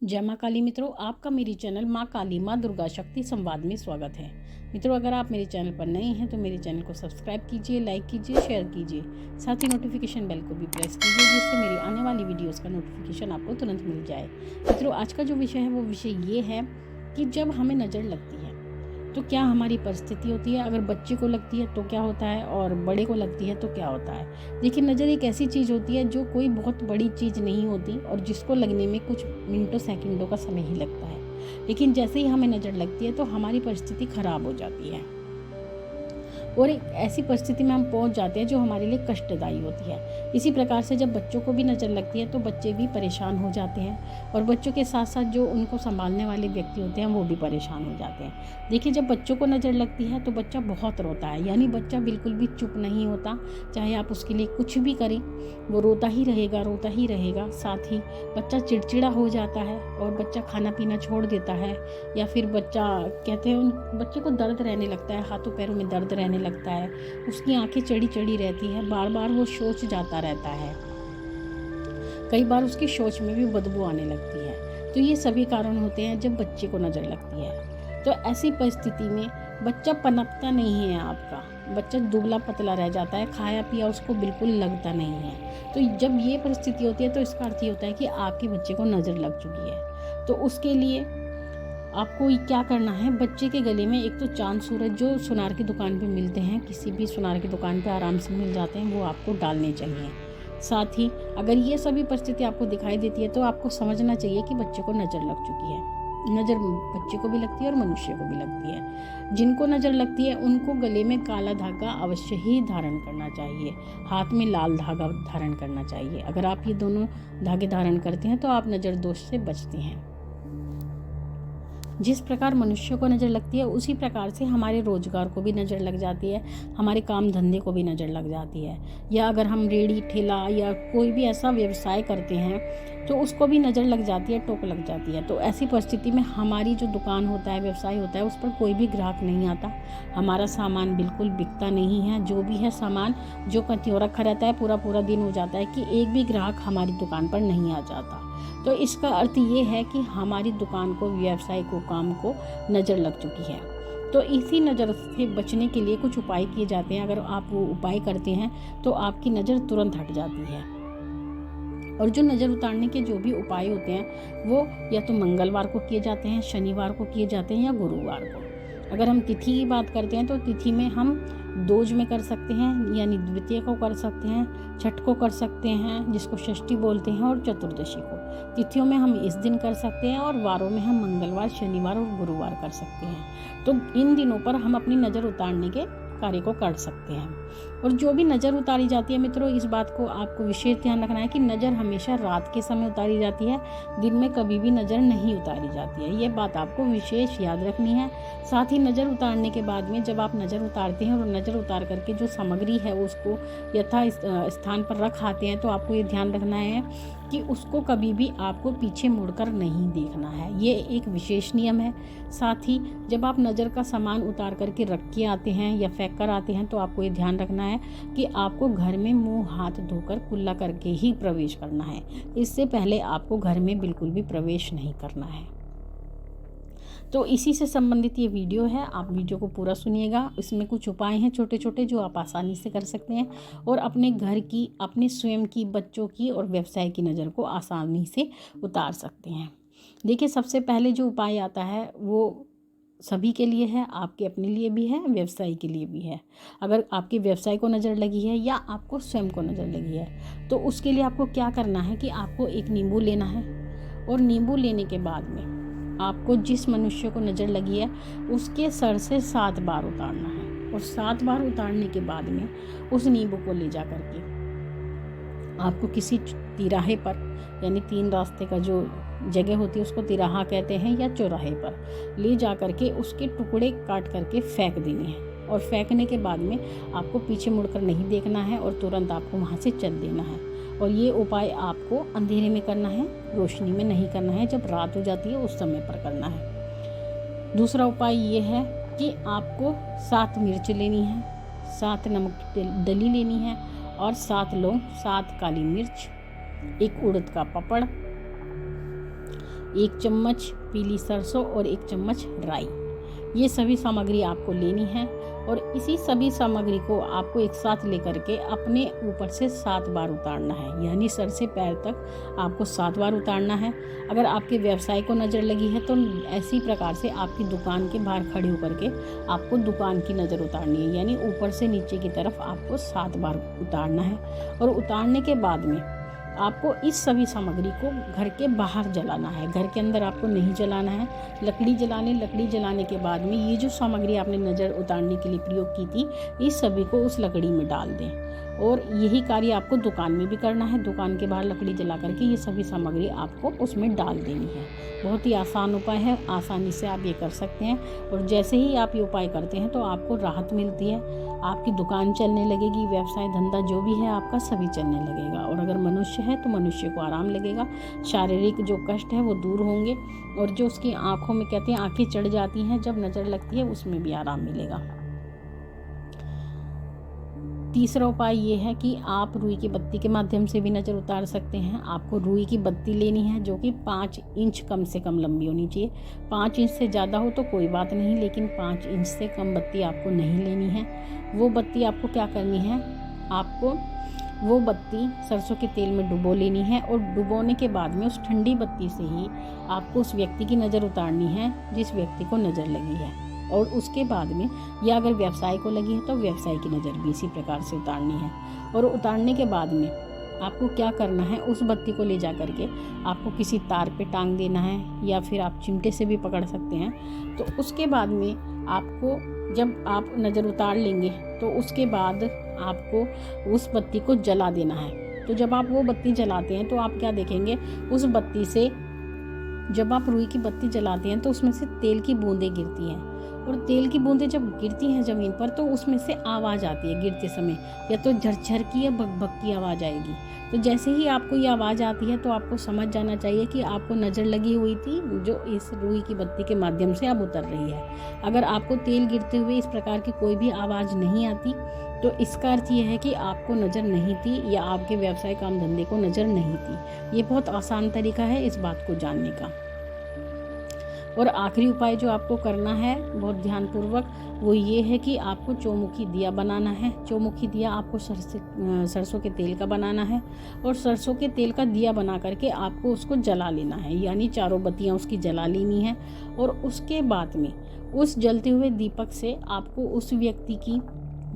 जय माँ काली मित्रों, आपका मेरी चैनल माँ काली माँ दुर्गा शक्ति संवाद में स्वागत है। मित्रों, अगर आप मेरे चैनल पर नए हैं तो मेरे चैनल को सब्सक्राइब कीजिए, लाइक कीजिए, शेयर कीजिए, साथ ही नोटिफिकेशन बेल को भी प्रेस कीजिए जिससे मेरी आने वाली वीडियोस का नोटिफिकेशन आपको तुरंत मिल जाए। मित्रों, आज का जो विषय है वो विषय ये है कि जब हमें नज़र लगती है तो क्या हमारी परिस्थिति होती है, अगर बच्चे को लगती है तो क्या होता है और बड़े को लगती है तो क्या होता है। देखिए, नज़र एक ऐसी चीज़ होती है जो कोई बहुत बड़ी चीज़ नहीं होती और जिसको लगने में कुछ मिनटों सेकंडों का समय ही लगता है, लेकिन जैसे ही हमें नज़र लगती है तो हमारी परिस्थिति खराब हो जाती है और एक ऐसी परिस्थिति में हम पहुंच जाते हैं जो हमारे लिए कष्टदायी होती है। इसी प्रकार से जब बच्चों को भी नज़र लगती है तो बच्चे भी परेशान हो जाते हैं और बच्चों के साथ साथ जो उनको संभालने वाले व्यक्ति होते हैं वो भी परेशान हो जाते हैं। देखिए, जब बच्चों को नज़र लगती है तो बच्चा बहुत रोता है, यानी बच्चा बिल्कुल भी चुप नहीं होता। चाहे आप उसके लिए कुछ भी करें वो रोता ही रहेगा, रोता ही रहेगा। साथ ही बच्चा चिड़चिड़ा हो जाता है और बच्चा खाना पीना छोड़ देता है, या फिर बच्चा कहते हैं उन बच्चे को दर्द रहने लगता है, हाथों पैरों में दर्द रहने लगता है, उसकी आंखें चढ़ी चढ़ी रहती है, बार बार वो शौच जाता रहता है, कई बार उसकी शौच में भी बदबू आने लगती है। तो ये सभी कारण होते हैं जब बच्चे को नज़र लगती है। तो ऐसी परिस्थिति में बच्चा पनपता नहीं है, आपका बच्चा दुबला पतला रह जाता है, खाया पिया उसको बिल्कुल लगता नहीं है। तो जब ये परिस्थिति होती है तो इसका अर्थ ये होता है कि आपके बच्चे को नज़र लग चुकी है। तो उसके लिए आपको क्या करना है, बच्चे के गले में एक तो चांद सूरज जो सुनार की दुकान पे मिलते हैं, किसी भी सुनार की दुकान पे आराम से मिल जाते हैं, वो आपको डालने चाहिए। साथ ही अगर ये सभी परिस्थिति आपको दिखाई देती है तो आपको समझना चाहिए कि बच्चे को नज़र लग चुकी है। नज़र बच्चे को भी लगती है और मनुष्य को भी लगती है। जिनको नज़र लगती है उनको गले में काला धागा अवश्य ही धारण करना चाहिए, हाथ में लाल धागा धारण करना चाहिए। अगर आप ये दोनों धागे धारण करते हैं तो आप नज़र दोष से बचते हैं। जिस प्रकार मनुष्य को नज़र लगती है उसी प्रकार से हमारे रोजगार को भी नज़र लग जाती है, हमारे काम धंधे को भी नज़र लग जाती है। या अगर हम रेड़ी ठेला या कोई भी ऐसा व्यवसाय करते हैं तो उसको भी नज़र लग जाती है, टोक लग जाती है। तो ऐसी परिस्थिति में हमारी जो दुकान होता है, व्यवसाय होता है, उस पर कोई भी ग्राहक नहीं आता, हमारा सामान बिल्कुल बिकता नहीं है। जो भी है सामान जो त्यों रखा रहता है, पूरा पूरा दिन हो जाता है कि एक भी ग्राहक हमारी दुकान पर नहीं आ जाता। तो इसका अर्थ ये है कि हमारी दुकान को, व्यवसाय को, काम को नज़र लग चुकी है। तो इसी नज़र से बचने के लिए कुछ उपाय किए जाते हैं। अगर आप वो उपाय करते हैं तो आपकी नज़र तुरंत हट जाती है। और जो नज़र उतारने के जो भी उपाय होते हैं वो या तो मंगलवार को किए जाते हैं, शनिवार को किए जाते हैं या गुरुवार को। अगर हम तिथि की बात करते हैं तो तिथि में हम दोज में कर सकते हैं, यानी द्वितीय को कर सकते हैं, छठ को कर सकते हैं जिसको षष्ठी बोलते हैं, और चतुर्दशी को। तिथियों में हम इस दिन कर सकते हैं और वारों में हम मंगलवार, शनिवार और गुरुवार कर सकते हैं। तो इन दिनों पर हम अपनी नज़र उतारने के कार्य को कर सकते हैं। और जो भी नज़र उतारी जाती है मित्रों, इस बात को आपको विशेष ध्यान रखना है कि नज़र हमेशा रात के समय उतारी जाती है, दिन में कभी भी नज़र नहीं उतारी जाती है। ये बात आपको विशेष याद रखनी है। साथ ही नज़र उतारने के बाद में जब आप नज़र उतारते हैं और नज़र उतार करके जो सामग्री है उसको यथा स्थान पर रख आते हैं तो आपको ये ध्यान रखना है कि उसको कभी भी आपको पीछे मुड़कर नहीं देखना है। ये एक विशेष नियम है। साथ ही जब आप नज़र का सामान उतार करके रख के आते हैं या फेंक कर आते हैं तो आपको ये ध्यान रखना है कि आपको घर में मुंह हाथ धोकर कुल्ला करके ही प्रवेश करना है। इससे पहले आपको घर में बिल्कुल भी प्रवेश नहीं करना है। तो इसी से संबंधित ये वीडियो है, आप वीडियो को पूरा सुनिएगा। इसमें कुछ उपाय हैं छोटे छोटे जो आप आसानी से कर सकते हैं और अपने घर की, अपने स्वयं की, बच्चों की और व्यवसाय की नज़र को आसानी से उतार सकते हैं। देखिए, सबसे पहले जो उपाय आता है वो सभी के लिए है, आपके अपने लिए भी है, व्यवसाय के लिए भी है। अगर आपके व्यवसाय को नज़र लगी है या आपको स्वयं को नज़र लगी है तो उसके लिए आपको क्या करना है कि आपको एक नींबू लेना है और नींबू लेने के बाद में आपको जिस मनुष्य को नज़र लगी है उसके सर से 7 बार उतारना है और 7 बार उतारने के बाद में उस नींबू को ले जा करके आपको किसी तिराहे पर, यानी 3 रास्ते का जो जगह होती है उसको तिराहा कहते हैं, या चौराहे पर ले जा करके उसके टुकड़े काट करके फेंक देने हैं। और फेंकने के बाद में आपको पीछे मुड़कर नहीं देखना है और तुरंत आपको वहाँ से चल देना है। और ये उपाय आपको अंधेरे में करना है, रोशनी में नहीं करना है, जब रात हो जाती है उस समय पर करना है। दूसरा उपाय ये है कि आपको 7 मिर्च लेनी है, 7 नमक की डली लेनी है और 7 लौंग, 7 काली मिर्च, 1 उड़द का पपड़ 1 चम्मच पीली सरसों और 1 चम्मच राई। ये सभी सामग्री आपको लेनी है और इसी सभी सामग्री को आपको एक साथ लेकर के अपने ऊपर से 7 बार उतारना है, यानी सर से पैर तक आपको 7 बार उतारना है। अगर आपके व्यवसाय को नज़र लगी है तो ऐसी प्रकार से आपकी दुकान के बाहर खड़े होकर के आपको दुकान की नज़र उतारनी है, यानी ऊपर से नीचे की तरफ आपको 7 बार उतारना है। और उतारने के बाद में आपको इस सभी सामग्री को घर के बाहर जलाना है, घर के अंदर आपको नहीं जलाना है। लकड़ी जलाने के बाद में ये जो सामग्री आपने नज़र उतारने के लिए प्रयोग की थी, इस सभी को उस लकड़ी में डाल दें। और यही कार्य आपको दुकान में भी करना है। दुकान के बाहर लकड़ी जला करके ये सभी सामग्री आपको उसमें डाल देनी है। बहुत ही आसान उपाय है, आसानी से आप ये कर सकते हैं। और जैसे ही आप ये उपाय करते हैं तो आपको राहत मिलती है, आपकी दुकान चलने लगेगी, व्यवसाय धंधा जो भी है आपका सभी चलने लगेगा। और अगर मनुष्य है तो मनुष्य को आराम लगेगा, शारीरिक जो कष्ट है वो दूर होंगे। और जो उसकी आँखों में कहते हैं आँखें चढ़ जाती हैं जब नज़र लगती है, उसमें भी आराम मिलेगा। तीसरा उपाय ये है कि आप रुई की बत्ती के माध्यम से भी नज़र उतार सकते हैं। आपको रुई की बत्ती लेनी है जो कि 5 इंच कम से कम लंबी होनी चाहिए। 5 इंच से ज़्यादा हो तो कोई बात नहीं, लेकिन 5 इंच से कम बत्ती आपको नहीं लेनी है। वो बत्ती आपको क्या करनी है, आपको वो बत्ती सरसों के तेल में डुबो लेनी है। और डुबोने के बाद में उस ठंडी बत्ती से ही आपको उस व्यक्ति की नज़र उतारनी है जिस व्यक्ति को नज़र लगी है। और उसके बाद में या अगर व्यवसाय को लगी है तो व्यवसाय की नज़र भी इसी प्रकार से उतारनी है। और उतारने के बाद में आपको क्या करना है, उस बत्ती को ले जा करके आपको किसी तार पे टांग देना है, या फिर आप चिमटे से भी पकड़ सकते हैं। तो उसके बाद में आपको जब आप नज़र उतार लेंगे तो उसके बाद आपको उस बत्ती को जला देना है। तो जब आप वो बत्ती जलाते हैं तो आप क्या देखेंगे, उस बत्ती से जब आप रुई की बत्ती जलाते हैं तो उसमें से तेल की बूंदें गिरती हैं। और तेल की बूंदें जब गिरती हैं ज़मीन पर तो उसमें से आवाज़ आती है गिरते समय, या तो झरझर की या बक की आवाज़ आएगी। तो जैसे ही आपको ये आवाज़ आती है तो आपको समझ जाना चाहिए कि आपको नज़र लगी हुई थी जो इस रुई की बत्ती के माध्यम से अब उतर रही है। अगर आपको तेल गिरते हुए इस प्रकार की कोई भी आवाज़ नहीं आती तो इसका अर्थ ये है कि आपको नज़र नहीं थी या आपके व्यवसाय काम धंधे को नज़र नहीं थी। ये बहुत आसान तरीका है इस बात को जानने का। और आखिरी उपाय जो आपको करना है बहुत ध्यानपूर्वक, वो ये है कि आपको चौमुखी दिया बनाना है। चौमुखी दिया आपको सरसों के तेल का बनाना है। और सरसों के तेल का दिया बना करके आपको उसको जला लेना है, यानी चारों बत्तियां उसकी जला लेनी है। और उसके बाद में उस जलते हुए दीपक से आपको उस व्यक्ति की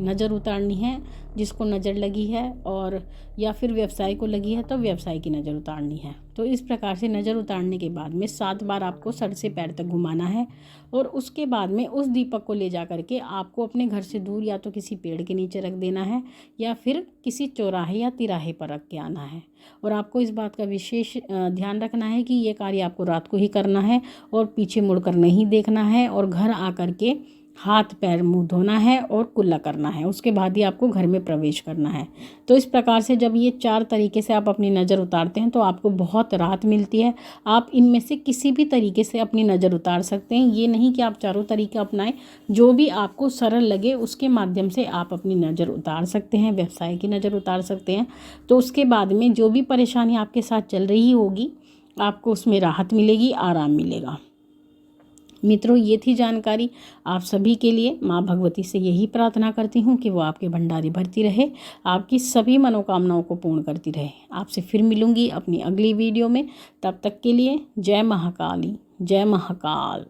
नज़र उतारनी है जिसको नज़र लगी है, और या फिर व्यवसाय को लगी है तो व्यवसाय की नज़र उतारनी है। तो इस प्रकार से नज़र उतारने के बाद में 7 बार आपको सर से पैर तक घुमाना है। और उसके बाद में उस दीपक को ले जा करके आपको अपने घर से दूर या तो किसी पेड़ के नीचे रख देना है या फिर किसी चौराहे या तिराहे पर रख के आना है। और आपको इस बात का विशेष ध्यान रखना है कि ये कार्य आपको रात को ही करना है और पीछे मुड़कर नहीं देखना है। और घर आकर के हाथ पैर मुंह धोना है और कुल्ला करना है, उसके बाद ही आपको घर में प्रवेश करना है। तो इस प्रकार से जब ये 4 तरीके से आप अपनी नज़र उतारते हैं तो आपको बहुत राहत मिलती है। आप इनमें से किसी भी तरीके से अपनी नज़र उतार सकते हैं, ये नहीं कि आप चारों तरीके अपनाएं। जो भी आपको सरल लगे उसके माध्यम से आप अपनी नज़र उतार सकते हैं, व्यवसाय की नज़र उतार सकते हैं। तो उसके बाद में जो भी परेशानी आपके साथ चल रही होगी आपको उसमें राहत मिलेगी, आराम मिलेगा। मित्रों, ये थी जानकारी आप सभी के लिए। माँ भगवती से यही प्रार्थना करती हूँ कि वो आपके भंडारी भरती रहे, आपकी सभी मनोकामनाओं को पूर्ण करती रहे। आपसे फिर मिलूँगी अपनी अगली वीडियो में। तब तक के लिए जय महाकाली, जय महाकाल।